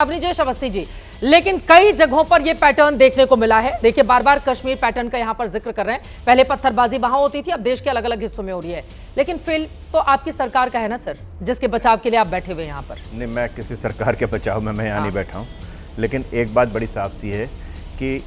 अवनीश अवस्थी जी, लेकिन कई जगहों पर यह पैटर्न देखने को मिला है। देखिए, बार बार कश्मीर पैटर्न का यहां पर जिक्र कर रहे हैं। पहले पत्थरबाजी वहां होती थी, अब देश के अलग अलग हिस्सों में हो रही है। लेकिन फिल तो आपकी सरकार का है ना सर, जिसके बचाव के लिए आप बैठे हुए यहाँ पर। नहीं, मैं किसी सरकार के बचाव में मैं यहाँ नहीं बैठा हूँ। लेकिन एक बात बड़ी साफ सी है कि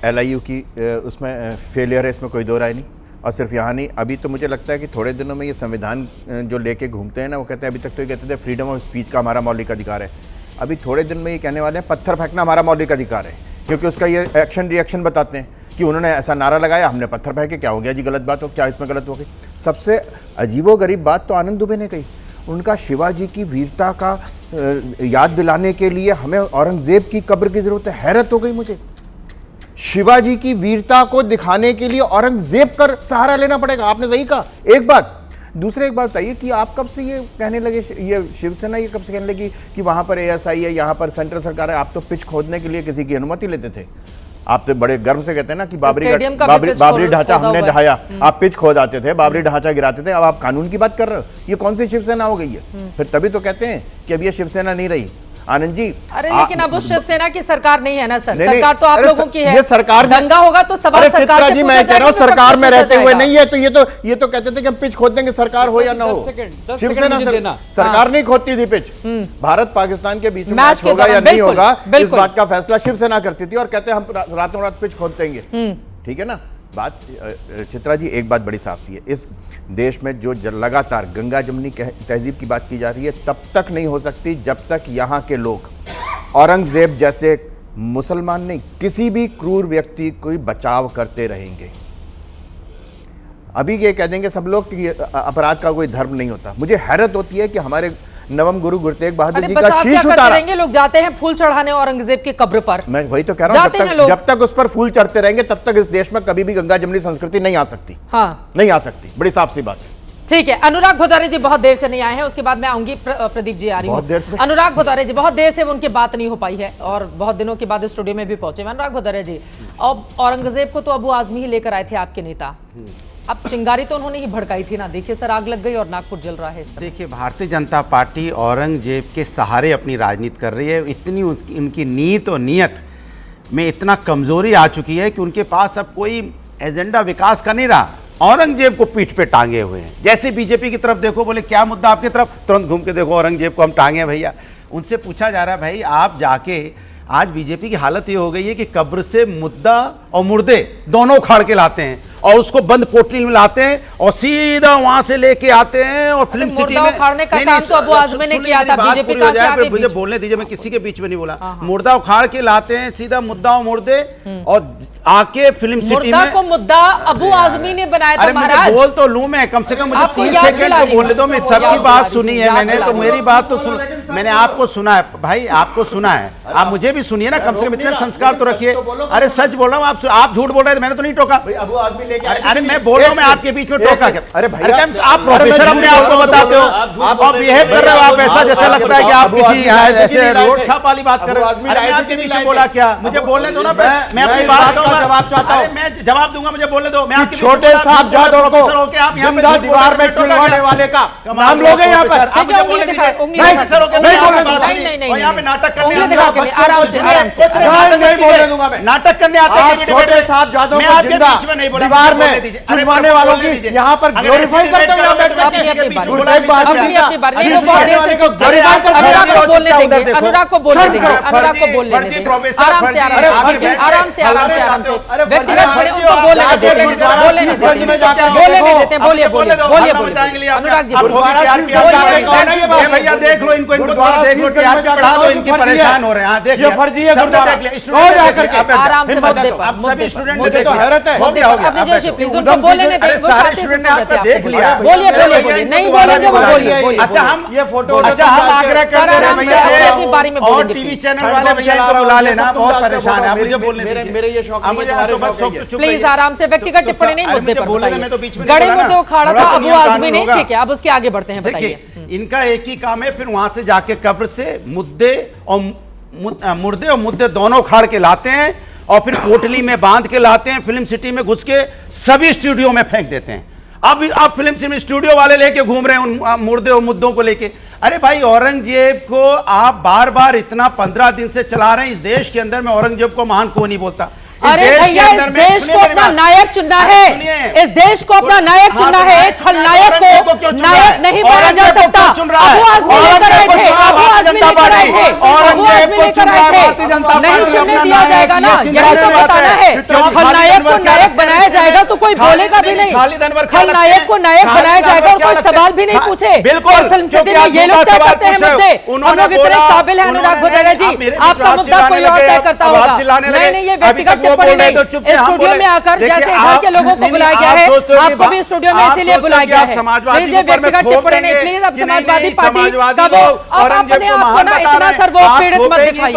LIU की उसमें फेलियर है, इसमें कोई दो राय नहीं। और सिर्फ यहाँ नहीं, अभी तो मुझे लगता है कि थोड़े दिनों में ये संविधान जो लेके घूमते हैं ना, वो कहते हैं, अभी तक तो ये कहते थे फ्रीडम ऑफ स्पीच का हमारा मौलिक अधिकार है। अभी थोड़े दिन में ये कहने वाले हैं पत्थर फेंकना हमारा मौलिक अधिकार है, क्योंकि उसका ये एक्शन रिएक्शन बताते हैं कि उन्होंने ऐसा नारा लगाया, हमने पत्थर फेंके, क्या हो गया जी, गलत बात हो, क्या इसमें गलत हो गई। सबसे अजीबोगरीब बात तो आनंद दुबे ने कही, उनका शिवाजी की वीरता का याद दिलाने के लिए हमें औरंगजेब की कब्र की जरूरत है। हैरत हो गई मुझे, शिवाजी की वीरता को दिखाने के लिए औरंगजेब का सहारा लेना पड़ेगा। आपने सही कहा, एक बात। दूसरे एक बात बताइए कि आप कब से ये कहने लगे, ये शिवसेना ये कब से कहने लगी कि वहां पर ASI है, यहाँ पर सेंट्रल सरकार है। आप तो पिच खोदने के लिए किसी की अनुमति लेते थे। आप तो बड़े गर्व से कहते हैं ना कि बाबरी ढांचा हमने ढाया, आप पिच खोद आते थे, बाबरी ढांचा गिराते थे। अब आप कानून की बात कर रहे हो, ये कौन सी शिवसेना हो गई है? फिर तभी तो कहते हैं कि अब ये शिवसेना नहीं रही। आनंद जी, अरे लेकिन अब उस शिवसेना की सरकार नहीं है ना सर, सरकार तो आप लोगों की है। ये सरकार दंगा होगा तो सवाल सरकार से जी, मैं कह रहा हूँ सरकार में रहते हुए नहीं है, तो ये तो कहते थे कि हम पिच खोद देंगे, सरकार हो या ना हो। शिवसेना सरकार नहीं खोदती थी पिच। भारत पाकिस्तान के बीच में मैच होगा या नहीं होगा, इस बात का फैसला शिवसेना करती थी और कहते हम रातों रात पिच खोद देंगे। ठीक है ना बात। चित्रा जी, एक बात बड़ी साफ सी है, इस देश में जो लगातार गंगा जमुनी तहजीब की बात की जा रही है, तब तक नहीं हो सकती जब तक यहाँ के लोग औरंगजेब जैसे मुसलमान नहीं, किसी भी क्रूर व्यक्ति को बचाव करते रहेंगे। अभी ये कह देंगे सब लोग कि अपराध का कोई धर्म नहीं होता। मुझे हैरत होती है कि हमारे नवम गुरु गुरु तेग बहादुर जी का शीश उतारा। लोग जाते हैं फूल चढ़ाने औरंगजेब की कब्र पर। मैं वही तो कह रहा हूं, जब तक उस पर फूल चढ़ते रहेंगे तब तक इस देश में कभी भी गंगा जमुनी संस्कृति नहीं आ सकती। हाँ, नहीं आ सकती, बड़ी साफ सी बात है। ठीक है, अनुराग भदौरे जी बहुत देर से नहीं आए हैं, उसके बाद मैं आऊंगी। प्रदीप जी आ रही हूं। अनुराग भदौरे जी, बहुत देर से उनकी बात नहीं हो पाई है और बहुत दिनों के बाद स्टूडियो में भी पहुंचे। अनुराग भदौरे जी, अब औरंगजेब को तो अबू आजमी ही लेकर आए थे आपके नेता, अब चिंगारी तो उन्होंने ही भड़काई थी ना। देखिए सर, आग लग गई और नागपुर जल रहा है। देखिए, भारतीय जनता पार्टी औरंगजेब के सहारे अपनी राजनीति कर रही है। इतनी उनकी नीयत और नियत में इतना कमजोरी आ चुकी है कि उनके पास अब कोई एजेंडा विकास का नहीं रहा। औरंगजेब को पीठ पे टांगे हुए हैं। जैसे बीजेपी की तरफ देखो, बोले क्या मुद्दा आपकी तरफ, तुरंत घूम के देखो औरंगजेब को हम टांगे भैया। उनसे पूछा जा रहा है, भाई आप जाके, आज बीजेपी की हालत ये हो गई है कि कब्र से मुद्दा और मुर्दे दोनों उखाड़ के लाते हैं और उसको बंद पोटली में लाते हैं और सीधा वहां से लेके आते हैं और फिल्म सिटी में उखाड़ने का काम तो अबू आजमी ने किया था। बीजेपी का जाए, मुझे बोलने दीजिए, मैं किसी के बीच में नहीं बोला। मुर्दा उखाड़ के लाते हैं सीधा, मुद्दा और मुर्दे, और आके फिल्म सिटी में को मुद्दा अबू आजमी ने बनाया था। महाराज बोल तो लूं मैं, कम से कम मुझे 30 सेकंड तो बोलने दो। मैं सबकी बात सुनी है मैंने, तो मेरी बात तो सुन, मैंने आपको सुना है भाई, आपको सुना है, आप मुझे भी सुनिए ना, कम से कम इतने संस्कार तो रखिए। अरे सच बोल रहा हूँ, आप झूठ बोल रहे थे, मैंने तो नहीं टोका। अरे मैं बोल रहा हूँ, मैं आपके बीच में टोका क्या? अरे भैया, आप प्रोफेसर अपने आप को बताते हो, आप बिहेव कर रहे हो, आप ऐसा जैसा लगता है कि आप किसी जैसे रोड छाप वाली बात कर रहे हो। अरे मैं आपके पीछे बोला क्या? मुझे बोलने दो ना, मैं अपनी बात कहूँगा, मैं जवाब दूंगा, मुझे बोलने दो। मैं छोटे साहब जादव को जिंदा दीवार में चुनवाने वाले का नाम लोगे यहाँ पर? आप मुझे बोलने दीजिए, यहाँ पे नाटक करने नाटक करने आते हैं छोटे साहब जादव को जिंदा दीवार में चुनवाने वालों की यहाँ पर ग्लोरीफाई करते हो। अनुराग को बोलने दीजिए, अनुराग को बोलने दीजिए, आराम से आराम से आराम से आराम से व्यक्तिगत उनको बोलने देते हैं, बोलने नहीं देते, बोलिए बोलिए बोलिए बोलिए अनुराग जी भैया देख लो इनको, इनको थोड़ा देख लो, टीआरपी बढ़ा दो, इनके परेशान हो रहे हैं। देख ये फर्जी है गुरुद्वारा, आराम से मुद्दे पर, सभी स्टूडेंट मुझे तो हैरत है। हो गया विजय जी प्लीज उनको बोलने नहीं देते, सारे स्टूडेंट ने आपको देख लिया। बोलिए बोलिए बोलिए, नहीं बोलेंगे वो बोलिए। अच्छा हम ये फोटो, अच्छा हम आग्रह करते हैं भैया, अपनी बारी में और टीवी चैनल वाले भैया इनको बुला लेना, बहुत परेशान है। मुझे बोलने दीजिए, मेरे ये शौक प्लीज आराम से, व्यक्तिगत टिप्पणी नहीं, मुद्दे पर बताइए। गड़े मुद्दे उखाड़ा था अबू आजमी ने, ठीक है, अब उसके आगे बढ़ते हैं, बताइए। इनका एक ही काम है, फिर वहां से जाके कब्र से मुद्दे और मुर्दे और मुद्दे दोनों उखाड़ के लाते हैं और फिर पोटली में बांध के लाते हैं, फिल्म सिटी में घुस के सभी स्टूडियो में फेंक देते हैं। अब फिल्म सिटी स्टूडियो वाले लेके घूम रहे हैं उन मुर्दे और मुद्दों को लेके। अरे भाई, औरंगजेब को आप बार बार इतना 15 दिन से चला रहे हैं। इस देश के अंदर में औरंगजेब को महान को नहीं बोलता। अरे भैया, इस देश को अपना नायक चुनना है, इस देश को अपना नायक चुनना है। एक खलनायक को नायक नहीं माना जा सकता। अबू आजमी लेकर आए थे, अबू आजमी लेकर आए थे, अबू आजमी लेकर आए थे। नहीं चुनने दिया जाएगा ना, यही तो बताना है। खलनायक को नायक बनाया जाएगा तो कोई बोलेगा भी नहीं। खलनायक को नायक बनाया जाएगा और कोई सवाल भी नहीं पूछे। बिल्कुल, फिल्म सिटी में ये लोग तय करते हैं मुद्दे। हम लोग इतने काबिल हैं अनुराग भदौरिया जी, आपका मुद्दा कोई और तय करता होगा। नहीं, ये व्यक्तिगत टिप्पणी नहीं। स्टूडियो में आकर जैसे इधर के लोगों को बुलाया गया है, आपको भी स्टूडियो में इसीलिए बुलाया गया है। प्लीज ये व्यक्तिगत टिप्पणी नहीं, प्लीज। अब समाजवादी पार्टी का वो अपने आप को ना इतना सर्वोत्पीड़ित मत दिखाइए,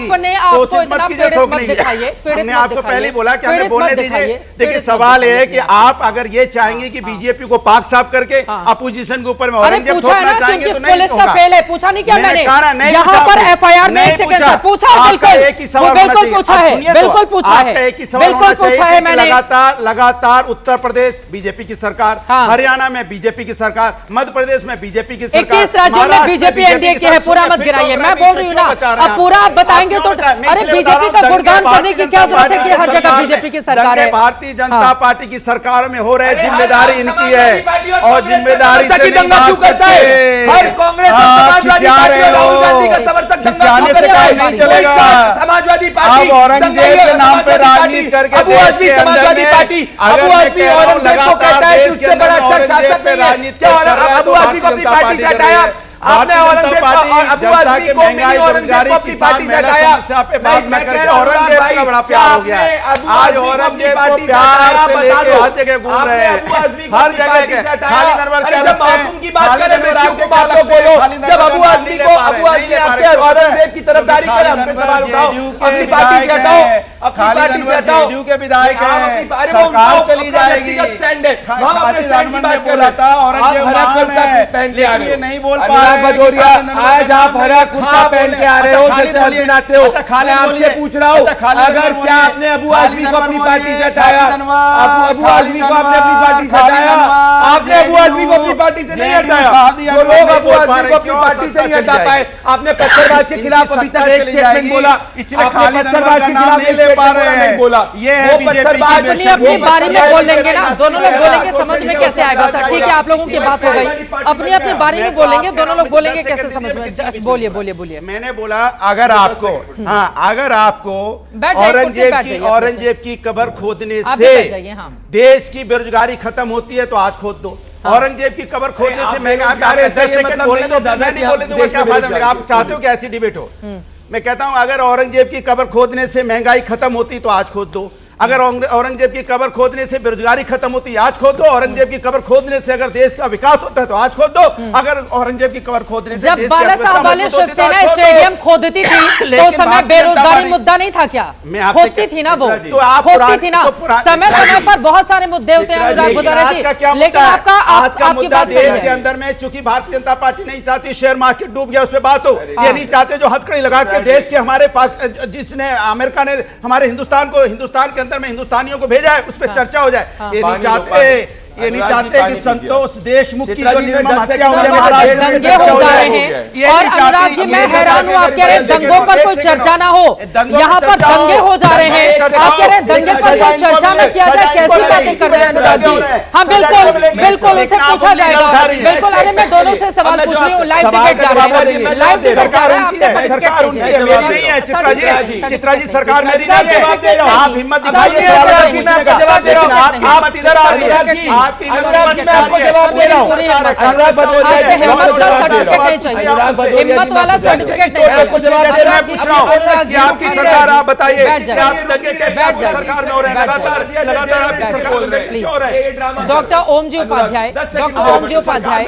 अपने आप को इतना पीड़ित मत दिखाइए, हमने आपको पहले ही बोला कि हमें बोलने दीजिए। देखिए, सवाल है कि आप अगर ये चाहेंगे कि बीजेपी को पाक साफ करके अपोजिशन के ऊपर में औरंगजेब थोपना चाहेंगे तो नहीं पुलिस का फेल है। पूछा नहीं क्या मैंने? यहाँ पर एफआईआर में पूछा, बिल्कुल पूछा है, बिल्कुल पूछा है, बिल्कुल पूछा है मैंने। लगातार उत्तर प्रदेश बीजेपी की सरकार, हरियाणा में बीजेपी की सरकार, मध्य प्रदेश में बीजेपी की सरकार, 21 राज्यों में बीजेपी एनडीए की है। पूरा मत गिराइए, मैं बोल रही हूँ ना। अब पूरा आप बताएंगे तो अरे बीजेपी का गुणगान करने की क्या जरूरत है कि हर जगह बीजेपी की सरकार है। भारतीय जनता पार्टी की सरकार में हो रहे, जिम्मेदारी इनकी है और जिम्मेदारी से क्यों करता है? हर कांग्रेस समाजवादी पार्टी और राहुल गांधी का समर्थक नहीं चलेगा। समाजवादी पार्टी औरंगजेब के नाम पे राजनीति करके अबू आजमी समाजवादी पार्टी अबू आजमी औरंगजेब को कहता है कि उससे बड़ा अच्छा शासक नहीं है। क्या अबू आजमी को अपनी पार्टी से हटाया? आपने औरंगजेब अबू आजमी को मिनी औरंगजेब को अपनी पार्टी से हटाया। मैं कह रहा हूं औरंगजेब का बड़ा प्यार हो गया है। आज औरंगजेब को प्यार से लेके हर जगह घूम रहे हैं, हर जगह के खाली नरवर के जब मासूम की बात करें मृत्यु की बात तो बोलो। जब अबू आजमी आपके औरंगजेब की तरफदारी करे, हम पे सवाल उठाओ, अपनी पार्टी से हटाओ, अपनी पार्टी से हटाओ। जेडीयू के विधायक हैं, सरकार चली जाएगी। बोला था औरंगजेब महान है, लेकिन ये नहीं बोल पा भदौरिया, आज आप हरा कुर्ता पहन के आ रहे हो जैसे हसीन आते हो। मैं आपसे पूछ रहा हूँ, अगर क्या आपने अबू आजमी को अपनी पार्टी से हटाया? अबू आजमी को आपने अपनी पार्टी से हटाया? आपने अबू आजमी को अपनी पार्टी से नहीं हटाया। जो लोग अबू आजमी को अपनी पार्टी से नहीं हटा पाए, आपने पत्थरबाज के खिलाफ अभी तक एक स्टेटमेंट बोला, आपने पत्थरबाज के खिलाफ एक स्टेटमेंट नहीं बोला। ये पत्थरबाज अपनी बारी में बोल लेंगे ना, दोनों लोग बोलेंगे, समझ में कैसे आएगा सर? ठीक है, आप लोगों की बात हो गई, अपनी अपनी बारी में बोलेंगे, दोनों लोग बोलेंगे, कैसे समझ में? बोलिए बोलिए बोलिए। मैंने बोला अगर आपको अगर आपको औरंगजेब की कब्र खोदने से देश की बेरोजगारी खत्म होती है तो आज खोद दो। औरंगजेब की कब्र खोदने से महंगा, 10 सेकंड बोलने दो, मैं नहीं बोलने दूंगा, क्या फायदा मेरा? आप चाहते हो कि ऐसी डिबेट हो? मैं कहता हूं अगर औरंगजेब की कब्र खोदने से महंगाई खत्म होती तो आज खोद दो। अगर औरंगजेब की कब्र खोदने से बेरोजगारी खत्म होती आज खोद दो। औरंगजेब की कब्र खोदने से अगर देश का विकास होता है तो आज खोद दो। अगर औरंगजेब की कब्र खोदने से जब बाला साहब वाले शिवसेना स्टेडियम खोदती थी तो समय बेरोजगारी मुद्दा नहीं था क्या? खोदती थी ना वो, तो आप खोदती थी ना। समय समय पर बहुत सारे मुद्दे होते हैं अनुराग भदौरिया जी, लेकिन आपका आज का मुद्दा देश के अंदर में चूंकि भारतीय जनता पार्टी नहीं चाहती शेयर मार्केट डूब गया, उस पर बात हो। ये नहीं चाहते जो हथकड़ी लगा के देश के हमारे पास जिसने अमेरिका ने हमारे हिंदुस्तान के अंदर में हिंदुस्तानियों को भेजा है उस पर चर्चा हो जाए। ये नहीं चाहते, ये नहीं चाहते कि संतोष देशमुख की जो निर्मम हत्या हुई है महाराष्ट्र में दंगे हो जा रहे हैं। और अनुराग जी मैं हैरान हूँ, आप कह रहे हैं दंगों पर कोई चर्चा ना हो, यहाँ पर दंगे हो जा रहे हैं। आप कह रहे हैं दंगे पर कोई चर्चा न किया जाए, कैसी बातें कर रहे हैं अनुराग जी? हाँ बिल्कुल बिल्कुल, उसे पूछा जाएगा, बिल्कुल। अरे मैं दोनों से सवाल पूछ रही हूँ, लाइव डिबेट जा रहा है, लाइव डिबेट जा रहा है। आपके सरकार उनकी है, मेरी नहीं है। चित्रा जी सरकार मेरी नहीं है। आप हिम्मत दिखाइए, आप इधर आ रही है, आपकी जवाब दे रहा हूं। अनुराग भदौरिया हिम्मत का सर्टिफिकेट नहीं चाहिए, हिम्मत वाला सर्टिफिकेट नहीं चाहिए। मैं पूछ रहा हूं कि आपकी सरकार, आप बताइए कि आप दंगे कैसे आपकी सरकार में हो रहे हैं? लगातार आपकी सरकार में क्यों हो रहे हैं? डॉक्टर ओम जी उपाध्याय, डॉक्टर ओम जी उपाध्याय,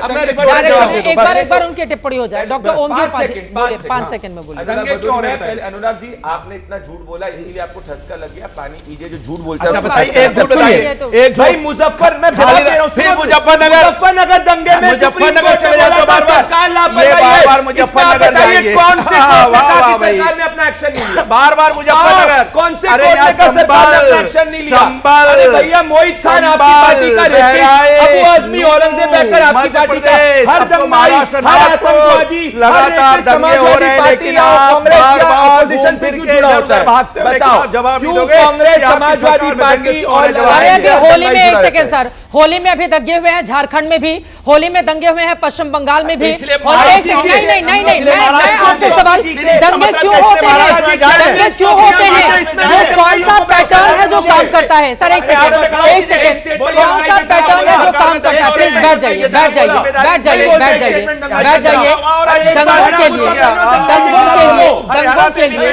एक बार उनकी टिप्पणी हो जाए। डॉक्टर ओम जी उपाध्याय 5 सेकंड में बोलिए। दंगे क्यों हो रहे हैं? अनुराग जी आपने इतना झूठ बोला इसीलिए आपको ठसका लग गया, पानी पीजिए जो झूठ बोलते हैं। बताइए, एक झूठ बताइए। एक भाई मुजफ्फर में फिर मुजफ्फरनगर दंगे में मुजफ्फरनगर चले जाओ, बार-बार मुजफ्फरनगर जाएंगे। कौन सी सरकार ने अपना एक्शन नहीं लिया? बार बार मुजफ्फरनगर, कौन से अरे कोर्ट यार ने कहा सरकार ने अपना संभल, एक्शन नहीं लिया? संभल, अरे भैया मोहित खान आपकी संभल, पार्टी का रेपिस्ट, बहराइच, अबू आजमी औरंगजेब बैकर आपकी मध्य पार्टी का प्रदेश, हर सबको दंगाई, महाराष्ट्र, हर नागपुर, आतंकवादी, लगातार दंगे हो रहे हैं, लेकिन आप ऑपोजिशन से क्यों जुड़ा होता है? भागते हो, लेकिन बताओ आप जवाब नहीं क्यों दोगे कांग्रेस कि आपकी समाजवादी सरकार में पार्टी दंगे और जवाब अरे अभी दीजिए। होली में एक सेकेंड सर, होली में अभी दंगे हुए हैं झारखंड में भी, होली में दंगे हुए हैं पश्चिम बंगाल में भी। इसलिए और एक सेकंड, नहीं नहीं नहीं नहीं, मैं आपसे सवाल, दंगे क्यों होते हैं, दंगे क्यों होते हैं, वो कौन सा पैटर्न है जो काम करता है? सर एक सेकंड, कौन सा पैटर्न है जो काम करता है? प्लीज बैठ जाइए, बैठ जाइए, बैठ जाइए, बैठ जाइए, बैठ जाइए। दंगों के लिए, दंगों के लिए, दंगों के लिए,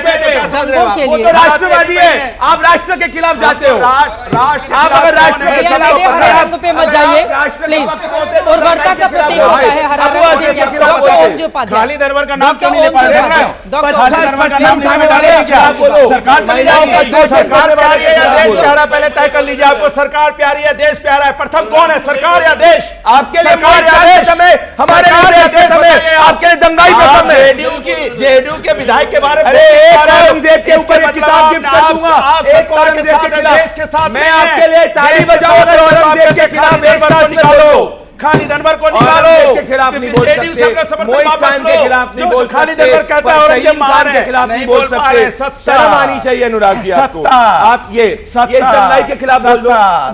दंगों के वो लिए तो राष्ट्रवादी है, आप राष्ट्र के खिलाफ जाते हो। आप अगर राष्ट्र के भैया खिलाफ मेरे हरे रंग पे मत जाइए प्लीज। उर्वरता का प्रतीक होता है हरा रंग। डॉक्टर ओम जी उपाध्याय, खालिद अनवर का नाम क्यों नहीं ले डॉक्टर पा ओम जी रहे उपाध्याय, हैं? डॉक्टर खालिद अनवर का नाम नहीं डालेंगे क्या? सरकार चली जाएगी, जो सरकार प्यारी है या देश प्यारा, पहले तय कर लीजिए। आपको सरकार प्यारी है, देश प्यारा है, प्रथम कौन है, सरकार या देश? आपके लिए सरकार या मोर्चा देश? खत्म है, हमारे सरकार लिए या देश देश खत्म है, बताइए आप। आपके लिए दंगाई खत्म है। जेडीयू के विधायक के बारे में अरे एक बोल रहे हो। औरंगजेब के ऊपर एक इसके किताब मतलब गिफ्ट आप- कर दूंगा, आप एक सत्ता के औरंगजेब साथ के हैं, खिलाफ। देश के साथ मैं नहीं हैं। आपके लिए ताली देश के बजाऊं साथ अगर हैं, तो औरंगजेब आपके के खिलाफ खालिद एक अनवर सांस को में निकालो, बोलो। खालिद अनवर को निकालो, औरंगजेब के खिलाफ नहीं बोल जेडीयू से अपना सकते, समर्थन मोहित वापस खान लो। के खिलाफ नहीं जो बोल खालिद सकते, अनवर कहता है औरंगजेब महान है, के खिलाफ नहीं बोल पा रहे। सकते। शर्म आनी चाहिए अनुराग जी आपको। सत्ता, आप ये दंगाई के खिलाफ बोल दो।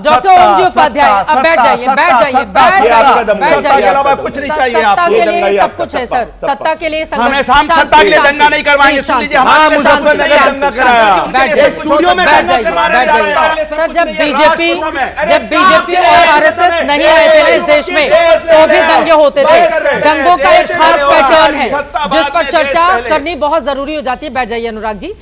डॉक्टर ओम जी उपाध्याय, अब बैठ जाइए, बैठ जाइए, बैठ ये आपका जाइए, दम बैठ है। सत्ता के जाइए। अलावा कुछ नहीं चाहिए सत्ता आपको। के दंगाई लिए सब आपका कुछ है सत्ता, सर, सत्ता के लिए संघर्ष। हमें सत्ता के लिए दंगा नहीं करवाएंगे। सुन लीजिए, हमारे हाँ, लिए मुजफ्फरनगर शांति नहीं है। दंगा कराया। बैठ जाइए, स्टूडियो में बैठ दंगा जाइए, करवाने बैठ जा जाइए। रहा है। सर जब बीजेपी और आरएसएस नहीं आए थे ना इस देश में, तो भी दंगे होते थे। दंगों का एक खास पैटर्न है जिस पर चर्चा करनी बहुत जरूरी हो जाती है। बैठ जाइए अनुराग जी।